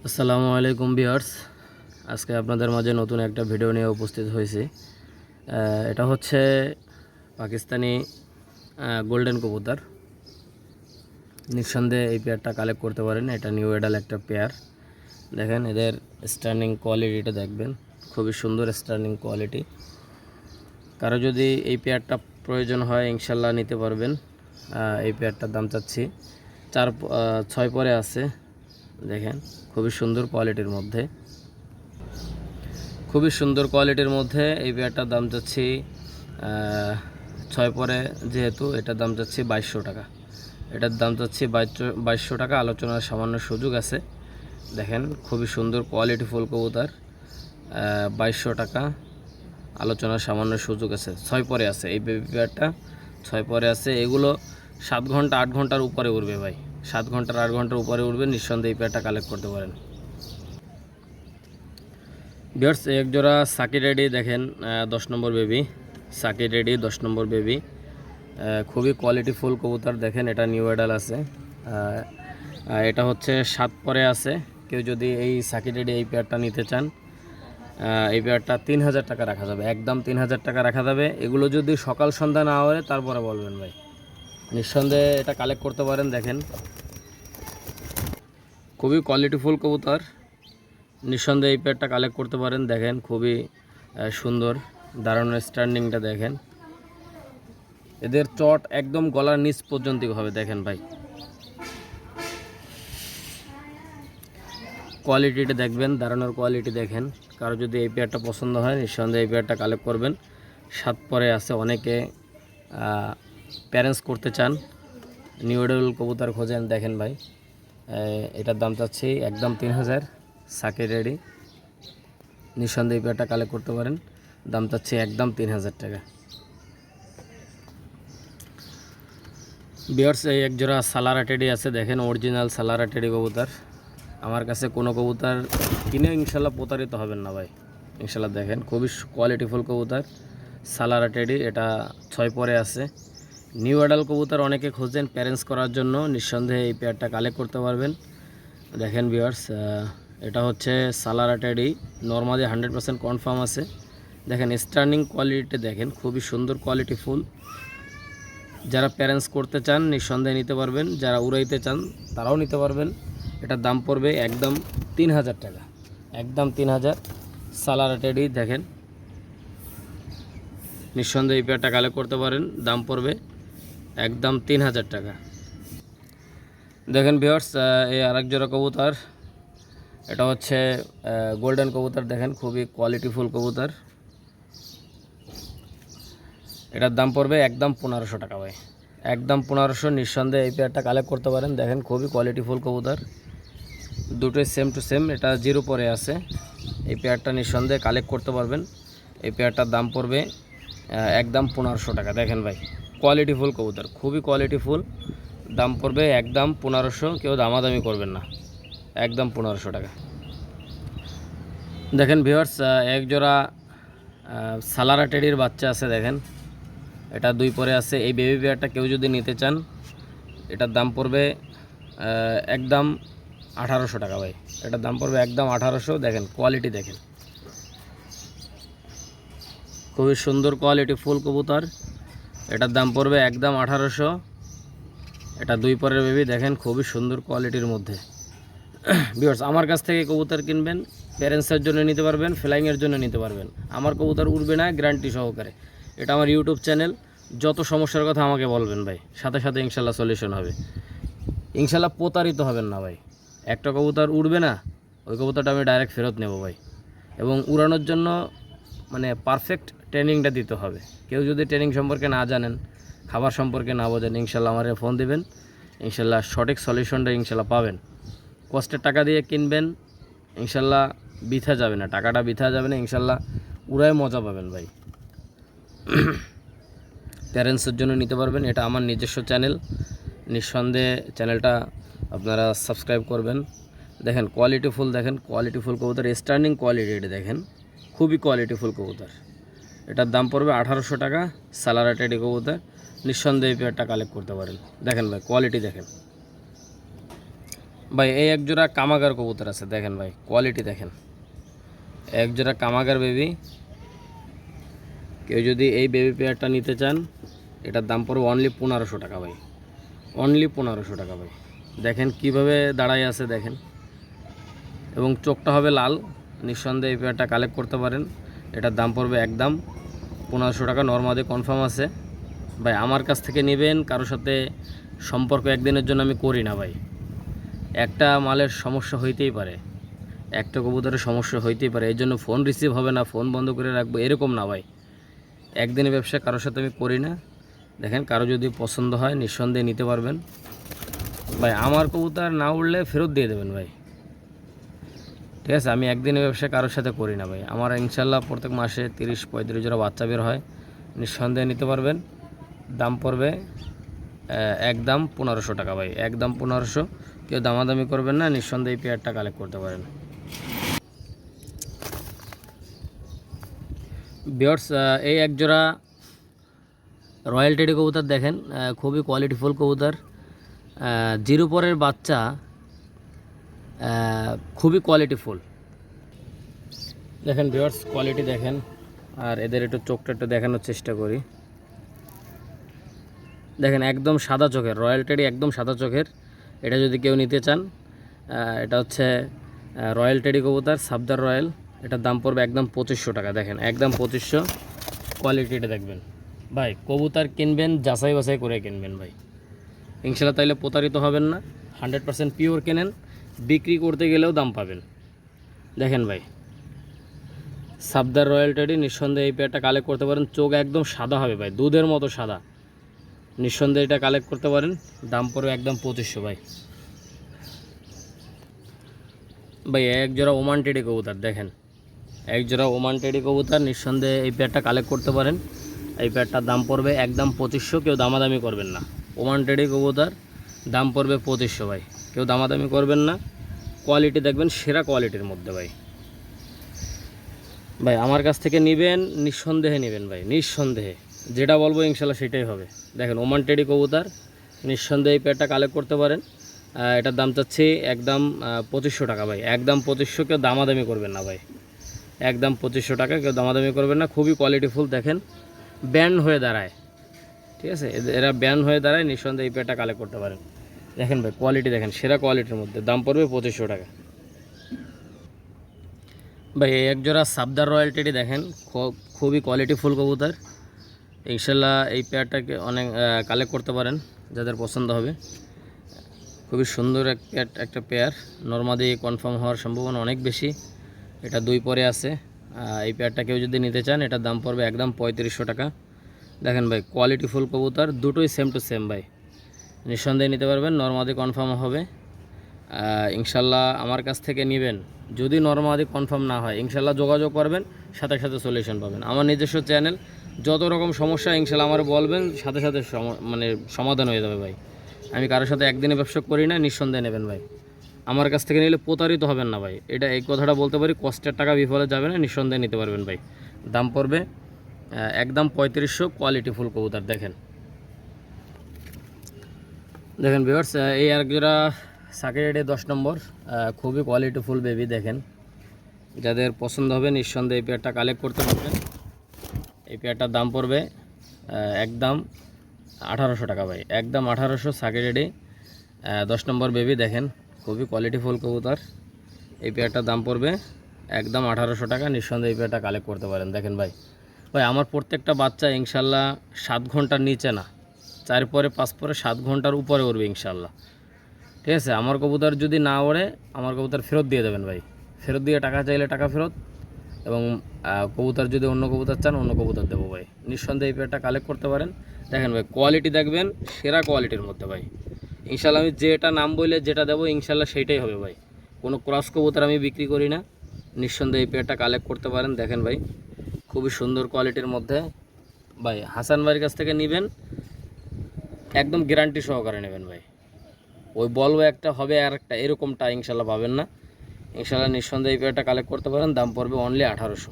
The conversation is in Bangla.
আসসালামু আলাইকুম ভিউয়ার্স, আজকে আপনাদের মাঝে নতুন একটা ভিডিও নিয়ে উপস্থিত হয়েছি। এটা হচ্ছে পাকিস্তানি গোল্ডেন কবুতর। নিঃসন্দেহে এই পেয়ারটা কালেক্ট করতে পারেন। এটা নিউ এডাল একটা পেয়ার। দেখেন এদের স্ট্যান্ডিং কোয়ালিটিটা দেখবেন, খুবই সুন্দর স্ট্যান্ডিং কোয়ালিটি। কারো যদি এই পেয়ারটা প্রয়োজন হয় ইনশাল্লাহ নিতে পারবেন। এই পেয়ারটার দাম চাচ্ছি 4-6 পরে আছে। দেখেন খুবই সুন্দর কোয়ালিটির মধ্যে, এই পেয়ারটার দাম চাচ্ছি 6 পরে, যেহেতু এটার দাম চাচ্ছি 2200 টাকা। এটার দাম চাচ্ছি 2200 টাকা, আলোচনার সামান্য সুযোগ আছে। দেখেন খুবই সুন্দর কোয়ালিটিফুল কবুতর, 2200 টাকা, আলোচনার সামান্য সুযোগ আছে। 6 পরে আছে এই বেবি পেয়ারটা, 6 পরে আছে। এগুলো 7 ঘন্টা 8 ঘন্টার উপরে উঠবে ভাই, 7 ঘন্টার 8 ঘন্টার উপরে উঠবে। নিঃসন্দেহে এই পেয়ারটা কালেক্ট করতে পারেন। ভিউয়ার্স, এক জোড়া সাকি রেডি দেখেন, 10 নম্বর বেবি। সাকি রেডি 10 নম্বর বেবি, খুবই কোয়ালিটিফুল কবুতর। দেখেন এটা নিউ এডাল আছে। এটা হচ্ছে 7 পরে আছে। কেউ যদি এই সাকি রেডি এই পেয়ারটা নিতে চান, এই পেয়ারটা 3000 টাকা রাখা যাবে, একদম 3000 টাকা রাখা যাবে। এগুলো যদি সকাল সন্ধ্যা না হয় তারপরে বলবেন ভাই। নিঃসন্দেহে এটা কালেক্ট করতে পারেন। দেখেন খুবই কোয়ালিটিফুল কবুতর, নিঃসন্দেহে এই পেয়ারটা কালেক্ট করতে পারেন। দেখেন খুবই সুন্দর দাঁড়ানোর স্ট্যান্ডিংটা দেখেন। এদের চট একদম গলার নিচ পর্যন্ত হবে। দেখেন ভাই কোয়ালিটিটা দেখবেন, দাঁড়ানোর কোয়ালিটি দেখেন। কারো যদি এই পেয়ারটা পছন্দ হয় নিঃসন্দেহে এই পেয়ারটা কালেক্ট করবেন। 7 পরে আছে। অনেকে প্যারেন্টস করতে চান, নিউ এডাল কবুতর খোঁজেন। দেখেন ভাই এটার দাম চাচ্ছি একদম 3000। সাকি রেডি, নিঃসন্দেহে এই পেয়ারটা কালেক্ট করতে পারেন। দাম চাচ্ছি একদম 3000 টাকা। ভিউয়ার্স, এই এক জোড়া সালারা টেডি আছে। দেখেন অরিজিনাল সালারা টেডি কবুতর। আমার কাছে কোনো কবুতর কিনে ইনশাল্লাহ প্রতারিত হবেন না ভাই, ইনশাল্লাহ। দেখেন খুবই কোয়ালিটিফুল কবুতর সালারা টেডি। এটা 6 পরে আছে। নিউ এডাল কবুতর অনেকে খোঁজেন প্যারেন্টস করার জন্য, নিঃসন্দেহে এই পেয়ারটা কালেক্ট করতে পারবেন। দেখেন ভিউয়ার্স, এটা হচ্ছে সালারা টেডি, নর্মালি 100% কনফার্ম আছে। দেখেন স্টার্নিং কোয়ালিটি দেখেন, খুবই সুন্দর কোয়ালিটিফুল। যারা প্যারেন্টস করতে চান নিঃসন্দেহে নিতে পারবেন, যারা উড়াইতে চান তারাও নিতে পারবেন। এটার দাম পড়বে একদম 3000 টাকা, একদম 3000। সালারা টেডি দেখেন, নিঃসন্দেহে এই পেয়ারটা কালেক্ট করতে পারেন। দাম পড়বে একদম 3000 টাকা। দেখেন ভিউয়ার্স, এই আরেক জোড়া কবুতর, এটা হচ্ছে গোল্ডেন কবুতর। দেখেন খুবই কোয়ালিটিফুল কবুতর। এটার দাম পড়বে একদম 1500 টাকা ভাই, একদম 1500। নিঃসন্দেহে এই পেয়ারটা কালেক্ট করতে পারেন। দেখেন খুবই কোয়ালিটিফুল কবুতর, দুটোই সেম টু সেম। এটা 0 পরে আছে। এই পেয়ারটা নিঃসন্দেহে কালেক্ট করতে পারবেন। এই পেয়ারটার দাম পড়বে একদম 1500 টাকা। দেখেন ভাই কোয়ালিটিফুল কবুতর, খুবই কোয়ালিটিফুল। দাম পড়বে একদম 1500, কেউ দামাদামি করবেন না, একদম 1500 টাকা। দেখেন ভিউয়ার্স, এক জোড়া সালারা টেডির বাচ্চা আছে। দেখেন এটা 2 পরে আছে। এই বেবি পেয়ারটা কেউ যদি নিতে চান এটার দাম পড়বে একদম 1800 টাকা ভাই। এটার দাম পড়বে একদম 1800। দেখেন কোয়ালিটি দেখেন, খুবই সুন্দর কোয়ালিটি ফুল কবুতর। এটার দাম পড়বে একদম 1800। এটা 2 পরের বেবি। দেখেন খুবই সুন্দর কোয়ালিটির মধ্যে। ভিউয়ার্স, আমার কাছ থেকে কবুতর কিনবেন, প্যারেন্টসের জন্য নিতে পারবেন, ফ্লাইংয়ের জন্য নিতে পারবেন। আমার কবুতর উড়বে না গ্যারান্টি সহকারে। এটা আমার ইউটিউব চ্যানেল, যত সমস্যার কথা আমাকে বলবেন ভাই, সাথে সাথে ইনশাল্লাহ সলিউশন হবে। ইনশাল্লাহ প্রতারিত হবেন না ভাই। একটা কবুতর উড়বে না, ওই কবুতরটা আমি ডাইরেক্ট ফেরত নেব ভাই। এবং উড়ানোর জন্য মানে পারফেক্ট ট্রেনিংটা দিতে হবে। কেউ যদি ট্রেনিং সম্পর্কে না জানেন, খাবার সম্পর্কে না বোঝেন, ইনশাল্লাহ আমার ফোন দেবেন, ইনশাল্লাহ সঠিক সলিউশনটা ইনশাল্লাহ পাবেন। কষ্টের টাকা দিয়ে কিনবেন, ইনশাল্লাহ বৃথা যাবে না, টাকাটা বৃথা যাবে না, ইনশাল্লাহ উড়ায় মজা পাবেন ভাই। প্যারেন্টসের জন্য নিতে পারবেন। এটা আমার নিজস্ব চ্যানেল, নিঃসন্দেহে চ্যানেলটা আপনারা সাবস্ক্রাইব করবেন। দেখেন কোয়ালিটিফুল, দেখেন কোয়ালিটিফুল কবুতর, স্টার্নিং কোয়ালিটি এটা দেখেন, খুবই কোয়ালিটিফুল কবুতর। এটার দাম পড়বে 1800 টাকা। সালারা টেডি কবুতর, নিঃসন্দেহে পেয়ারটা কালেক্ট করতে পারেন। দেখেন ভাই কোয়ালিটি দেখেন। ভাই এই এক জোড়া কামাগার কবুতর আছে, দেখেন ভাই কোয়ালিটি দেখেন, এক জোড়া কামাগার বেবি। কেউ যদি এই বেবি পেয়ারটা নিতে চান, এটার দাম পড়বে অনলি 1500 টাকা ভাই, অনলি 1500 টাকা ভাই। দেখেন কিভাবে দাঁড়ায় আছে দেখেন, এবং চোখটা হবে লাল। নিঃসন্দেহে এই পেয়ারটা কালেক্ট করতে পারেন। এটার দাম পড়বে একদম 1500 টাকা, নর্মালি কনফার্ম আছে ভাই। আমার কাছ থেকে নেবেন, কারোর সাথে সম্পর্ক একদিনের জন্য আমি করি না ভাই। একটা মালের সমস্যা হইতেই পারে, একটা কবুতরের সমস্যা হইতেই পারে, এই জন্য ফোন রিসিভ হবে না, ফোন বন্ধ করে রাখবো, এরকম না ভাই। একদিনের ব্যবসা কারোর সাথে আমি করি না। দেখেন কারো যদি পছন্দ হয় নিঃসন্দেহে নিতে পারবেন ভাই। আমার কবুতর না উড়লে ফেরত দিয়ে দেবেন ভাই, ঠিক আছে। আমি একদিনের ব্যবসা কারোর সাথে করি না ভাই। আমার ইনশাল্লাহ প্রত্যেক মাসে 30-35 জোড়া বাচ্চা বের হয়, নিঃসন্দেহে নিতে পারবেন। দাম পড়বে একদম 1500 টাকা ভাই, একদম 1500। কেউ দামাদামি করবেন না, নিঃসন্দেহে এই পেয়ারটা কালেক্ট করতে পারেন। ভিউয়ার্স, এই এক জোড়া রয়্যাল টেডি কবুতর দেখেন, খুবই কোয়ালিটিফুল কবুতর। জিরো পরের বাচ্চা, খুবই কোয়ালিটিফুল। দেখেন ভিউয়ার্স কোয়ালিটি দেখেন, আর এদের একটু চোখটা একটু দেখানোর চেষ্টা করি। দেখেন একদম সাদা চোখের, রয়্যাল টেডি একদম সাদা চোখের। এটা যদি কেউ নিতে চান, এটা হচ্ছে রয়্যাল টেডি কবুতর, সাবদার রয়্যাল। এটার দাম পড়বে একদম 2500 টাকা। দেখেন একদম 2500। কোয়ালিটিটা দেখবেন ভাই। কবুতর কিনবেন যাচাই বাছাই করে কিনবেন ভাই, ইনশাল্লাহ, তাইলে প্রতারিত হবেন না। 100% পিওর কেনেন, বিক্রি করতে গেলেও দাম পাবেন। দেখেন ভাই সাবদার রয়্যাল টেডি, নিঃসন্দেহে এই পেয়ারটা কালেক্ট করতে পারেন। চোখ একদম সাদা হবে ভাই, দুধের মতো সাদা। নিঃসন্দেহে এটা কালেক্ট করতে পারেন। দাম পড়বে একদম 2500 ভাই। ভাই এক জোড়া ওমান টেডি কবুতর দেখেন, এক জোড়া ওমান টেডি কবুতর, নিঃসন্দেহে এই পেয়ারটা কালেক্ট করতে পারেন। এই পেয়ারটার দাম পড়বে একদম 2500। কেউ দামাদামি করবেন না। ওমান টেডি কবুতর, দাম পড়বে 2500 ভাই। কেউ দামাদামি করবেন না। কোয়ালিটি দেখবেন সেরা কোয়ালিটির মধ্যে ভাই। ভাই আমার কাছ থেকে নেবেন, নিঃসন্দেহে নেবেন ভাই, নিঃসন্দেহে। যেটা বলবো ইনশাল্লাহ সেটাই হবে। দেখেন ওমান টেডি কবুতর, নিঃসন্দেহে এই পেয়ারটা কালেক্ট করতে পারেন। এটার দাম চাচ্ছি একদম 2500 টাকা ভাই, একদম 2500। কেউ দামাদামি করবেন না ভাই, একদম 2500 টাকা। কেউ দামাদামি করবেন না। খুবই কোয়ালিটিফুল। দেখেন ব্যান্ড হয়ে দাঁড়ায়, ঠিক আছে, এরা ব্যান্ড হয়ে দাঁড়ায়। নিঃসন্দেহে এই পেয়ারটা কালেক্ট করতে পারেন। দেখেন ভাই কোয়ালিটি দেখেন, সেরা কোয়ালিটির মধ্যে। দাম পড়বে 2500 টাকা ভাই। এই এক জোড়া সাবদার রয়্যাল টেডি দেখেন, খুবই কোয়ালিটিফুল কবুতর। ইনশাল্লাহ এই পেয়ারটাকে অনেক কালেক্ট করতে পারেন, যাদের পছন্দ হবে। খুবই সুন্দর একটা পেয়ার, নর্মাদি কনফার্ম হওয়ার সম্ভাবনা অনেক বেশি। এটা 2 পরে আছে। এই পেয়ারটা কেউ যদি নিতে চান, এটার দাম পড়বে একদম 3500 টাকা। দেখেন ভাই কোয়ালিটিফুল কবুতর, দুটোই সেম টু সেম ভাই। নিঃসন্দেহে নিতে পারবেন, নর্মাদি কনফার্ম হবে। ইনশাল্লাহ আমার কাছ থেকে নেবেন। যদি নর্মাদি কনফার্ম না হয়, ইনশাল্লাহ যোগাযোগ করবেন, সাথে সাথে সলিউশন পাবেন। আমার নিজস্ব চ্যানেল, যত রকম সমস্যা ইনশাল্লাহ আমার বলবেন, সাথে সাথে মানে সমাধান হয়ে যাবে ভাই। আমি কারোর সাথে একদিনে ব্যবসা করি না, নিঃসন্দেহে নেবেন ভাই। আমার কাছ থেকে নিলে প্রতারিত হবেন না ভাই, এটা এই কথাটা বলতে পারি। কষ্টের টাকা বিফলে যাবে না, নিঃসন্দেহে নিতে পারবেন ভাই। দাম পড়বে একদম 3500। কোয়ালিটিফুল কবুতর দেখেন। দেখেন ভিউয়ার্স, এই আর জোড়া সাকিরেডে 10 নম্বর, খুবই কোয়ালিটিফুল বেবি। দেখেন যাদের পছন্দ হবে নিঃসন্দেহে এই পেয়ারটা কালেক্ট করতে পারবেন। এই পেয়ারটার দাম পড়বে একদম 1800 টাকা ভাই, একদম 1800। সাকিরেডে 10 নম্বর বেবি। দেখেন খুবই কোয়ালিটিফুল কবুতর। এই পেয়ারটার দাম পড়বে একদম 1800 টাকা। নিঃসন্দেহে এই পেয়ারটা কালেক্ট করতে পারেন। দেখেন ভাই, ভাই আমার প্রত্যেকটা বাচ্চা ইনশাল্লাহ 7 ঘন্টার নিচে না, 4 পরে 5 পরে 7 ঘন্টার উপরে উড়বে ইনশাল্লাহ, ঠিক আছে। আমার কবুতর যদি না ওড়ে, আমার কবুতর ফেরত দিয়ে দেবেন ভাই। ফেরত দিয়ে টাকা চাইলে টাকা ফেরত, এবং কবুতর যদি অন্য কবুতর চান, অন্য কবুতর দেবো ভাই। নিঃসন্দেহে এই পেয়ারটা কালেক্ট করতে পারেন। দেখেন ভাই কোয়ালিটি দেখবেন, সেরা কোয়ালিটির মধ্যে ভাই। ইনশাল্লাহ আমি যেটা নাম বললে যেটা দেবো ইনশাল্লাহ সেইটাই হবে ভাই। কোনো ক্রস কবুতর আমি বিক্রি করি না। নিঃসন্দেহে এই পেয়ারটা কালেক্ট করতে পারেন। দেখেন ভাই খুবই সুন্দর কোয়ালিটির মধ্যে ভাই। হাসান ভাইয়ের কাছ থেকে নেবেন, একদম গ্যারান্টি সহকারে নেবেন ভাই। ওই বলবো একটা হবে আর একটা, এরকমটা ইনশাল্লাহ পাবেন না। ইনশাল্লাহ নিঃসন্দেহে এই পেয়ারটা কালেক্ট করতে পারেন। দাম পড়বে অনলি 1800।